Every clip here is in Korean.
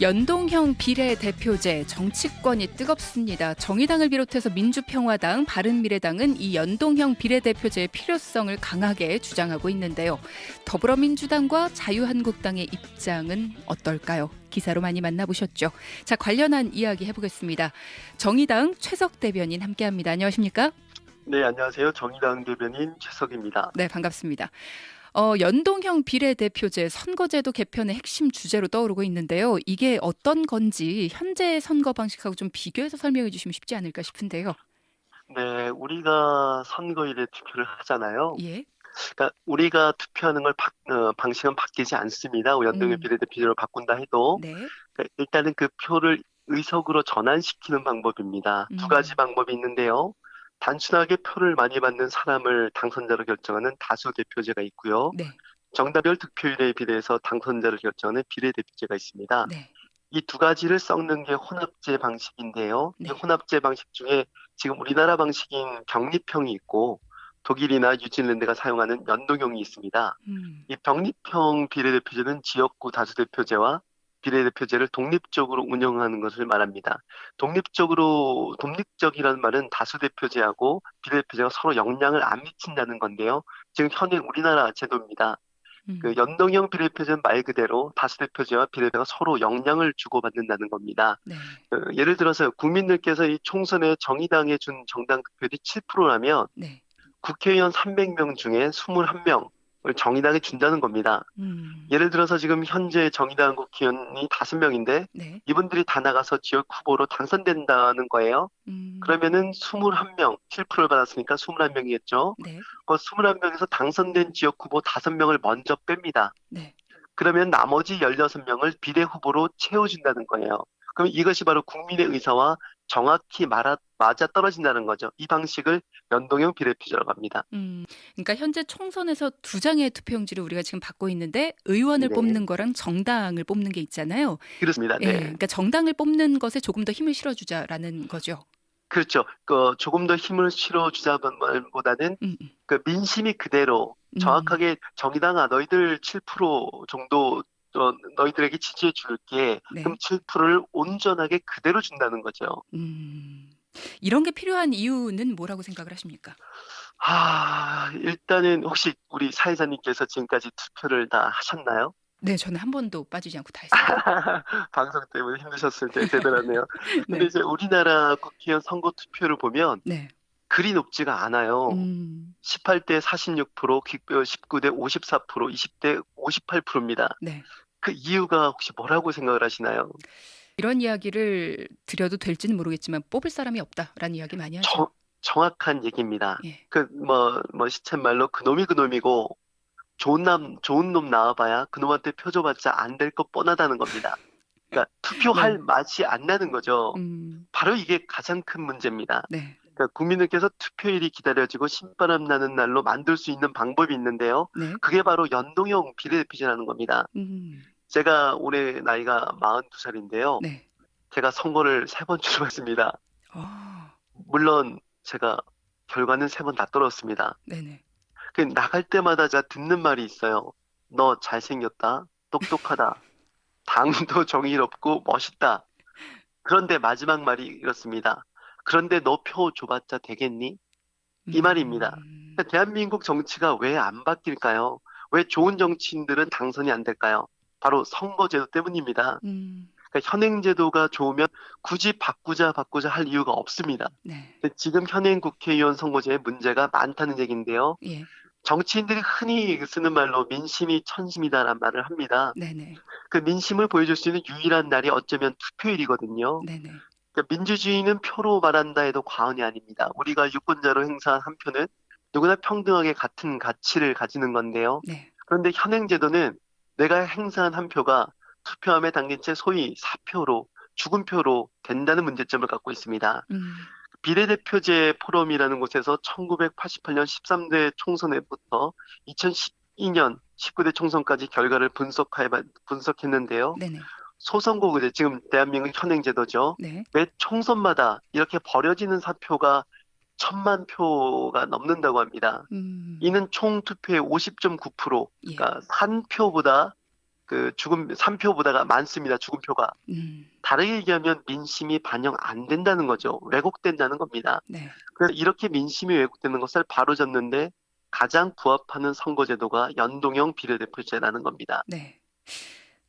연동형 비례대표제 정치권이 뜨겁습니다. 정의당을 비롯해서 민주평화당, 바른미래당은 이 연동형 비례대표제의 필요성을 강하게 주장하고 있는데요. 더불어민주당과 자유한국당의 입장은 어떨까요? 기사로 많이 만나보셨죠. 자, 관련한 이야기 해보겠습니다. 정의당 최석 대변인 함께합니다. 안녕하십니까? 네, 안녕하세요. 정의당 대변인 최석입니다. 네, 반갑습니다. 연동형 비례대표제 선거제도 개편의 핵심 주제로 떠오르고 있는데요. 이게 어떤 건지 현재 선거 방식하고 좀 비교해서 설명해 주시면 쉽지 않을까 싶은데요. 네, 우리가 선거일에 투표를 하잖아요. 예. 그러니까 우리가 투표하는 방식은 바뀌지 않습니다. 연동형 비례대표제로 바꾼다 해도 네. 그러니까 일단은 그 표를 의석으로 전환시키는 방법입니다. 두 가지 방법이 있는데요. 단순하게 표를 많이 받는 사람을 당선자로 결정하는 다수대표제가 있고요. 네. 정당별 득표율에 비례해서 당선자를 결정하는 비례대표제가 있습니다. 네. 이 두 가지를 섞는 게 혼합제 방식인데요. 네. 이 혼합제 방식 중에 지금 우리나라 방식인 병립형이 있고 독일이나 뉴질랜드가 사용하는 연동형이 있습니다. 이 병립형 비례대표제는 지역구 다수대표제와 비례대표제를 독립적으로 운영하는 것을 말합니다. 독립적이라는 말은 다수대표제하고 비례대표제가 서로 영향을 안 미친다는 건데요. 지금 현행 우리나라 제도입니다. 그 연동형 비례대표제는 말 그대로 다수대표제와 비례대표가 서로 영향을 주고받는다는 겁니다. 네. 예를 들어서 국민들께서 이 총선에 정의당에 준 정당 득표율이 7%라면 네. 국회의원 300명 중에 21명을 정의당에 준다는 겁니다. 예를 들어서 지금 현재 정의당 국회의원이 5명인데 네. 이분들이 다 나가서 지역 후보로 당선된다는 거예요. 그러면은 21명, 7%를 받았으니까 21명이겠죠. 네. 그 21명에서 당선된 지역 후보 5명을 먼저 뺍니다. 네. 그러면 나머지 16명을 비례 후보로 채워준다는 거예요. 그럼 이것이 바로 국민의 의사와 정확히 맞아 떨어진다는 거죠. 이 방식을 연동형 비례대표제라고 합니다. 그러니까 현재 총선에서 두 장의 투표용지를 우리가 지금 받고 있는데 의원을 네. 뽑는 거랑 정당을 뽑는 게 있잖아요. 그렇습니다. 예, 네. 그러니까 정당을 뽑는 것에 조금 더 힘을 실어주자라는 거죠. 그렇죠. 조금 더 힘을 실어주자는 말보다는 그 민심이 그대로 정확하게 정의당아 너희들 7% 정도 너희들에게 지지해 줄게. 네. 그럼 7%를 온전하게 그대로 준다는 거죠. 이런 게 필요한 이유는 뭐라고 생각을 하십니까? 일단은 혹시 우리 사회자님께서 지금까지 투표를 다 하셨나요? 네, 저는 한 번도 빠지지 않고 다 했습니다. 방송 때문에 힘드셨을 때 대단하네요. 근데 네. 이제 우리나라 국회의원 선거 투표를 보면 네. 그리 높지가 않아요. 18대 46%, 19대 54%, 20대 58%입니다. 네. 그 이유가 혹시 뭐라고 생각을 하시나요? 이런 이야기를 드려도 될지는 모르겠지만 뽑을 사람이 없다라는 이야기 많이 하죠. 정확한 얘기입니다. 예. 시쳇말로 그놈이고 좋은 놈 나와봐야 그놈한테 표 줘봤자 안 될 거 뻔하다는 겁니다. 그러니까 투표할 맛이 안 나는 거죠. 바로 이게 가장 큰 문제입니다. 네. 그러니까 국민들께서 투표일이 기다려지고 신바람 나는 날로 만들 수 있는 방법이 있는데요. 네. 그게 바로 연동형 비례대표제라는 겁니다. 제가 올해 나이가 42살인데요. 네. 제가 선거를 3번 출마했습니다. 아, 물론 제가 결과는 3번 다 떨어졌습니다. 네네. 그 나갈 때마다 제가 듣는 말이 있어요. 너 잘생겼다, 똑똑하다, 당도 정의롭고 멋있다. 그런데 마지막 말이 이렇습니다. 그런데 너 표 줘봤자 되겠니? 이 말입니다. 그러니까 대한민국 정치가 왜 안 바뀔까요? 왜 좋은 정치인들은 당선이 안 될까요? 바로 선거제도 때문입니다. 그러니까 현행 제도가 좋으면 굳이 바꾸자 할 이유가 없습니다. 네. 근데 지금 현행 국회의원 선거제에 문제가 많다는 얘기인데요. 예. 정치인들이 흔히 쓰는 말로 민심이 천심이다라는 말을 합니다. 네네. 그 민심을 보여줄 수 있는 유일한 날이 어쩌면 투표일이거든요. 네네. 그러니까 민주주의는 표로 말한다 해도 과언이 아닙니다. 우리가 유권자로 행사한 한 표는 누구나 평등하게 같은 가치를 가지는 건데요. 네. 그런데 현행 제도는 내가 행사한 한 표가 투표함에 담긴 채 소위 사표로 죽은 표로 된다는 문제점을 갖고 있습니다. 비례대표제 포럼이라는 곳에서 1988년 13대 총선에부터 2012년 19대 총선까지 결과를 분석했는데요. 네네. 소선거구제, 지금 대한민국 현행 제도죠. 네. 매 총선마다 이렇게 버려지는 사표가 1,000만 표가 넘는다고 합니다. 이는 총 투표의 50.9%, 예. 그러니까 산 표보다 그 죽음 3표보다가 많습니다. 죽음표가. 음, 다르게 얘기하면 민심이 반영 안 된다는 거죠. 왜곡된다는 겁니다. 네, 그래서 이렇게 민심이 왜곡되는 것을 바로잡는데 가장 부합하는 선거제도가 연동형 비례대표제라는 겁니다. 네.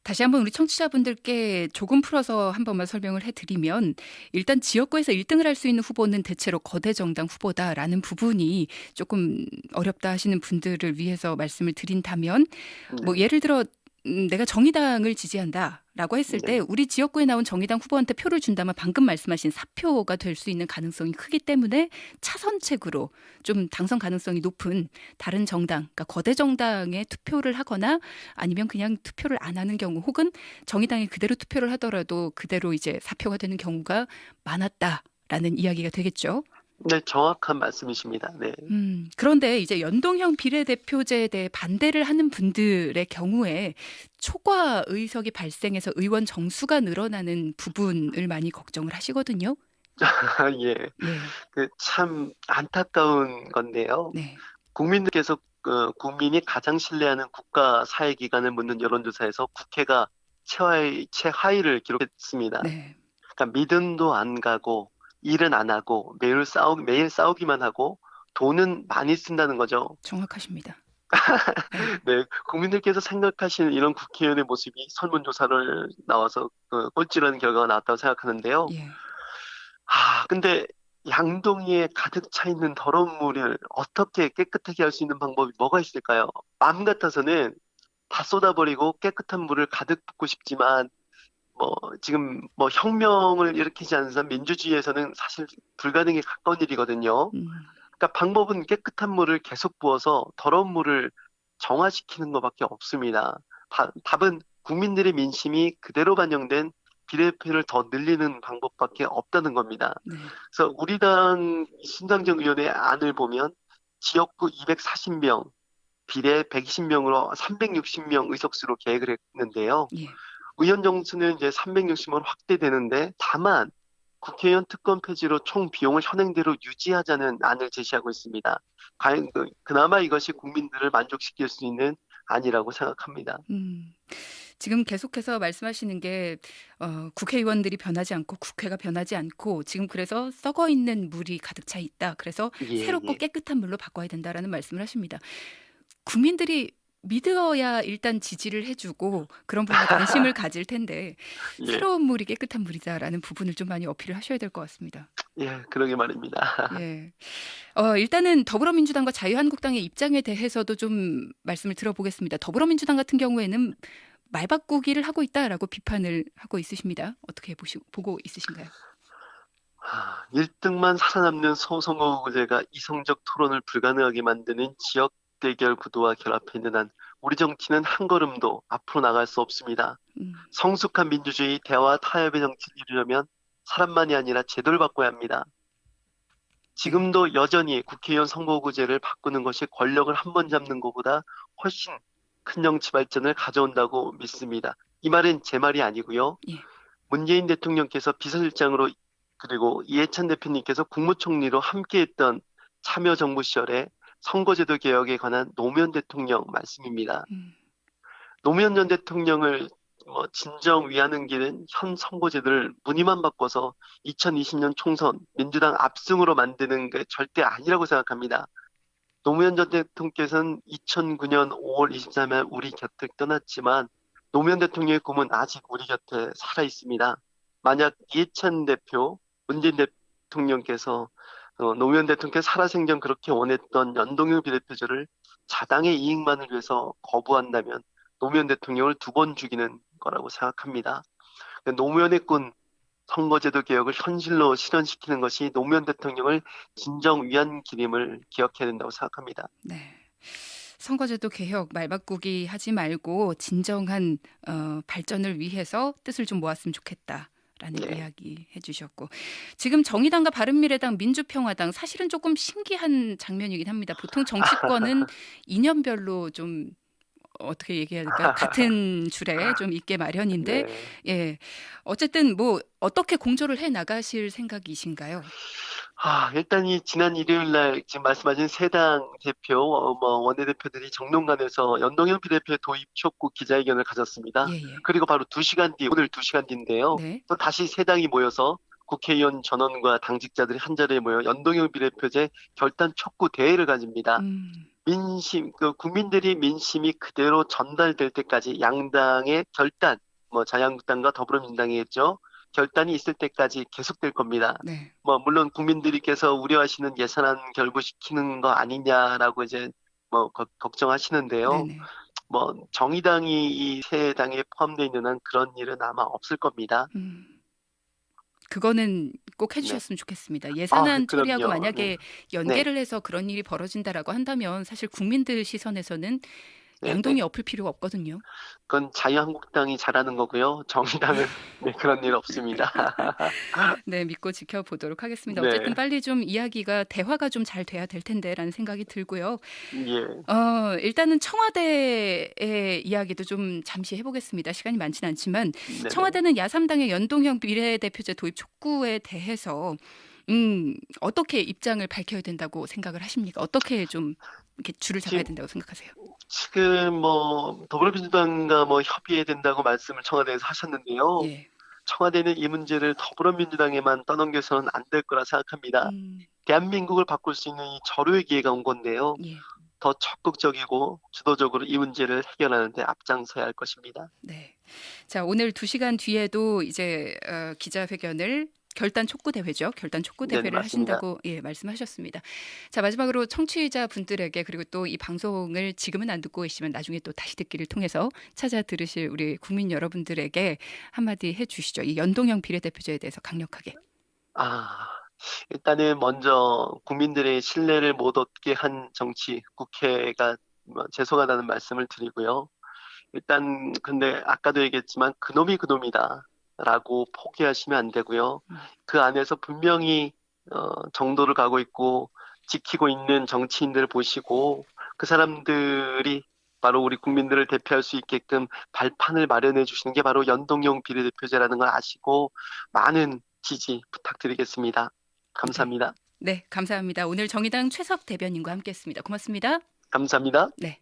다시 한번 우리 청취자분들께 조금 풀어서 한 번만 설명을 해드리면 일단 지역구에서 1등을 할 수 있는 후보는 대체로 거대 정당 후보다라는 부분이 조금 어렵다 하시는 분들을 위해서 말씀을 드린다면 뭐 네, 예를 들어 내가 정의당을 지지한다라고 했을 때 네, 우리 지역구에 나온 정의당 후보한테 표를 준다면 방금 말씀하신 사표가 될 수 있는 가능성이 크기 때문에 차선책으로 좀 당선 가능성이 높은 다른 정당, 그러니까 거대 정당에 투표를 하거나 아니면 그냥 투표를 안 하는 경우 혹은 정의당에 그대로 투표를 하더라도 그대로 이제 사표가 되는 경우가 많았다라는 이야기가 되겠죠. 네, 정확한 말씀이십니다. 네. 그런데 이제 연동형 비례대표제에 대해 반대를 하는 분들의 경우에 초과 의석이 발생해서 의원 정수가 늘어나는 부분을 많이 걱정을 하시거든요. 예, 예, 그 참 안타까운 건데요. 네, 국민들께서 국민이 가장 신뢰하는 국가 사회기관을 묻는 여론조사에서 국회가 최하위를 기록했습니다. 네, 그러니까 믿음도 안 가고 일은 안 하고 매일 싸우기만 하고 돈은 많이 쓴다는 거죠. 정확하십니다. 네, 네, 국민들께서 생각하시는 이런 국회의원의 모습이 설문조사를 나와서 꼴찌라는 결과가 나왔다고 생각하는데요. 예, 근데 양동이에 가득 차 있는 더러운 물을 어떻게 깨끗하게 할 수 있는 방법이 뭐가 있을까요? 마음 같아서는 다 쏟아버리고 깨끗한 물을 가득 붓고 싶지만 뭐 지금 뭐 혁명을 일으키지 않는 한 민주주의에서는 사실 불가능에 가까운 일이거든요. 음, 그러니까 방법은 깨끗한 물을 계속 부어서 더러운 물을 정화시키는 것밖에 없습니다. 답은 국민들의 민심이 그대로 반영된 비례표를 더 늘리는 방법밖에 없다는 겁니다. 네, 그래서 우리 당 신당정 의원의 안을 보면 지역구 240명, 비례 120명으로 360명 의석수로 계획을 했는데요. 예, 의원 정수는 이제 360만 확대되는데 다만 국회의원 특권 폐지로 총 비용을 현행대로 유지하자는 안을 제시하고 있습니다. 과연 그나마 이것이 국민들을 만족시킬 수 있는 안이라고 생각합니다. 음. 지금 계속해서 말씀하시는 게 국회의원들이 변하지 않고 국회가 변하지 않고 지금 그래서 썩어 있는 물이 가득 차 있다. 그래서 예, 새롭고 예, 깨끗한 물로 바꿔야 된다라는 말씀을 하십니다. 국민들이 믿어야 일단 지지를 해주고 그런 부분에 관심을 가질 텐데 예, 새로운 물이 깨끗한 물이다라는 부분을 좀 많이 어필을 하셔야 될 것 같습니다. 예, 그러게 말입니다. 예. 일단은 더불어민주당과 자유한국당의 입장에 대해서도 좀 말씀을 들어보겠습니다. 더불어민주당 같은 경우에는 말 바꾸기를 하고 있다라고 비판을 하고 있으십니다. 어떻게 보고 있으신가요? 1등만 살아남는 소선거구제가 이성적 토론을 불가능하게 만드는 지역 대결 구도와 결합해 있는 한 우리 정치는 한 걸음도 앞으로 나갈 수 없습니다. 음, 성숙한 민주주의, 대화, 타협의 정치를 이루려면 사람만이 아니라 제도를 바꿔야 합니다. 네. 지금도 여전히 국회의원 선거구제를 바꾸는 것이 권력을 한 번 잡는 것보다 훨씬 큰 정치 발전을 가져온다고 믿습니다. 이 말은 제 말이 아니고요. 예. 문재인 대통령께서 비서실장으로 그리고 이해찬 대표님께서 국무총리로 함께했던 참여정부 시절에 선거제도 개혁에 관한 노무현 대통령 말씀입니다. 음, 노무현 전 대통령을 진정 위하는 길은 현 선거제도를 무늬만 바꿔서 2020년 총선 민주당 압승으로 만드는 게 절대 아니라고 생각합니다. 노무현 전 대통령께서는 2009년 5월 23일 우리 곁을 떠났지만 노무현 대통령의 꿈은 아직 우리 곁에 살아 있습니다. 만약 이해찬 대표, 문재인 대통령께서 노무현 대통령께서 살아생전 그렇게 원했던 연동형 비례표제를 자당의 이익만을 위해서 거부한다면 노무현 대통령을 두 번 죽이는 거라고 생각합니다. 노무현의 꿈 선거제도 개혁을 현실로 실현시키는 것이 노무현 대통령을 진정 위한 길임을 기억해야 된다고 생각합니다. 네. 선거제도 개혁 말 바꾸기 하지 말고 진정한 발전을 위해서 뜻을 좀 모았으면 좋겠다. 라는 예. 이야기 해주셨고 지금 정의당과 바른미래당, 민주평화당 사실은 조금 신기한 장면이긴 합니다. 보통 정치권은 이념별로 좀 어떻게 얘기해야 될까요? 같은 줄에 좀 있게 마련인데 네. 예 어쨌든 뭐 어떻게 공조를 해 나가실 생각이신가요? 일단 이 지난 일요일 날 지금 말씀하신 새 당 대표, 원내대표들이 정론관에서 연동형 비례표 도입 촉구 기자회견을 가졌습니다. 예, 예. 그리고 바로 2시간 뒤, 오늘 2시간 뒤인데요. 네. 또 다시 새 당이 모여서 국회의원 전원과 당직자들이 한자리에 모여 연동형 비례표제 결단 촉구 대회를 가집니다. 음. 국민들이 민심이 그대로 전달될 때까지 양당의 결단, 자유한국당과 더불어민주당이겠죠. 결단이 있을 때까지 계속될 겁니다. 네. 물론 국민들께서 우려하시는 예산안 결부시키는 거 아니냐라고 이제 걱정하시는데요. 네네. 정의당이 이 세 당에 포함되어 있는 한 그런 일은 아마 없을 겁니다. 그거는 꼭 네. 해주셨으면 좋겠습니다. 예산안 처리하고 그럼요. 만약에 네. 연계를 해서 그런 일이 벌어진다라고 한다면 사실 국민들 시선에서는 네, 양동이 네. 엎을 필요가 없거든요. 그건 자유한국당이 잘하는 거고요. 정의당은 그런 일 없습니다. 네, 믿고 지켜보도록 하겠습니다. 네. 어쨌든 빨리 좀 이야기가 대화가 좀 잘 돼야 될 텐데라는 생각이 들고요. 예. 일단은 청와대의 이야기도 좀 잠시 해보겠습니다. 시간이 많지는 않지만 네네. 청와대는 야삼당의 연동형 비례대표제 도입 촉구에 대해서 어떻게 입장을 밝혀야 된다고 생각을 하십니까? 어떻게 좀 이렇게 줄을 잡아야 된다고 생각하세요? 지금 더불어민주당과 협의해야 된다고 말씀을 청와대에서 하셨는데요. 예. 청와대는 이 문제를 더불어민주당에만 떠넘겨서는 안 될 거라 생각합니다. 대한민국을 바꿀 수 있는 이 절호의 기회가 온 건데요. 예. 더 적극적이고 주도적으로 이 문제를 해결하는 데 앞장서야 할 것입니다. 네. 자, 오늘 2시간 뒤에도 이제 기자회견을 결단 촉구 대회죠. 결단 촉구 네, 대회를 맞습니다. 하신다고 말씀하셨습니다. 자, 마지막으로 청취자 분들에게 그리고 또 이 방송을 지금은 안 듣고 계시면 나중에 또 다시 듣기를 통해서 찾아 들으실 우리 국민 여러분들에게 한마디 해주시죠. 이 연동형 비례대표제에 대해서 강력하게. 일단은 먼저 국민들의 신뢰를 못 얻게 한 정치, 국회가 죄송하다는 말씀을 드리고요. 일단 근데 아까도 얘기했지만 그놈이 그놈이다 라고 포기하시면 안 되고요. 그 안에서 분명히 정도를 가고 있고 지키고 있는 정치인들을 보시고 그 사람들이 바로 우리 국민들을 대표할 수 있게끔 발판을 마련해 주시는 게 바로 연동형 비례대표제라는 걸 아시고 많은 지지 부탁드리겠습니다. 감사합니다. 네, 감사합니다. 오늘 정의당 최석 대변인과 함께했습니다. 고맙습니다. 감사합니다. 네.